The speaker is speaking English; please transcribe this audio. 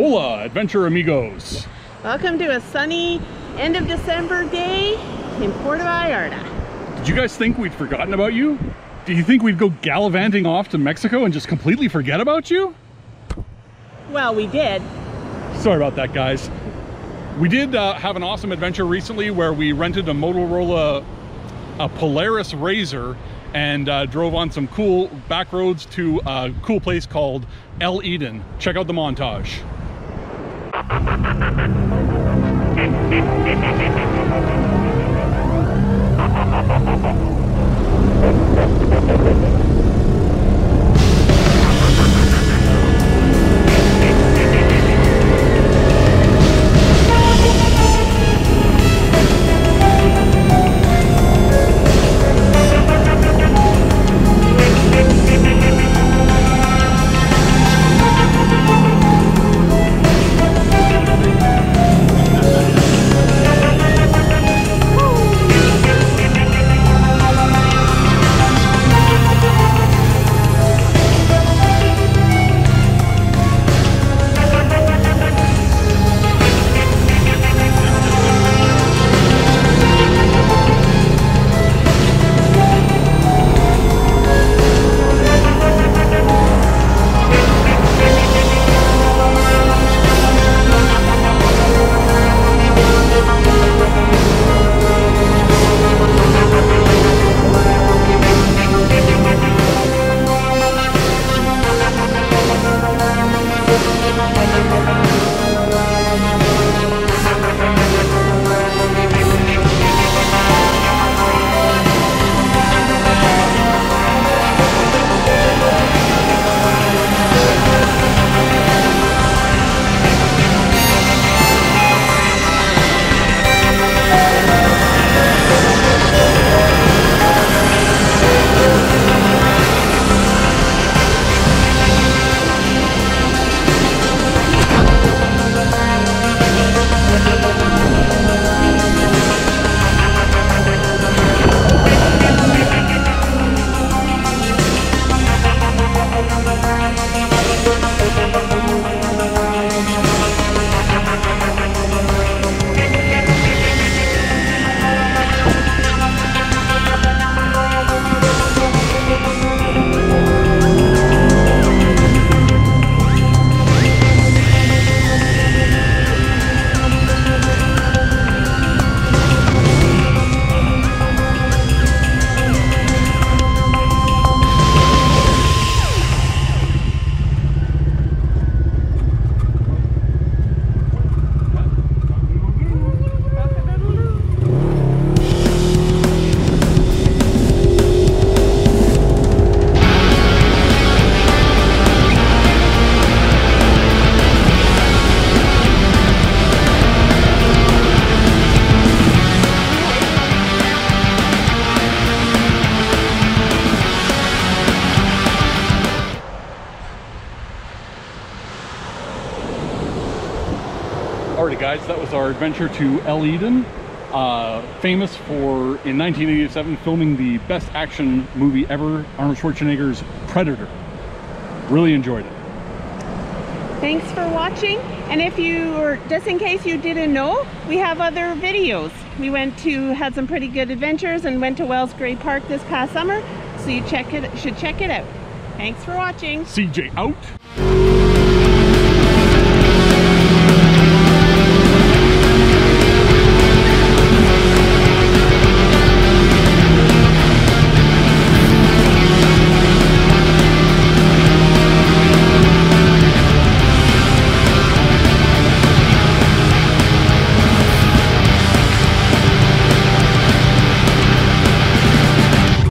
Hola, adventure amigos. Welcome to a sunny end of December day in Puerto Vallarta. Did you guys think we'd forgotten about you? Do you think we'd go gallivanting off to Mexico and just completely forget about you? Well, we did. Sorry about that, guys. We did have an awesome adventure recently where we rented a Motorola Polaris RZR and drove on some cool back roads to a cool place called El Eden. Check out the montage. Alrighty guys, that was our adventure to El Eden, famous for, in 1987, filming the best action movie ever, Arnold Schwarzenegger's Predator. Really enjoyed it. Thanks for watching. And if you, or just in case you didn't know, we have other videos. We had some pretty good adventures and went to Wells Gray Park this past summer, so you should check it out. Thanks for watching. CJ out.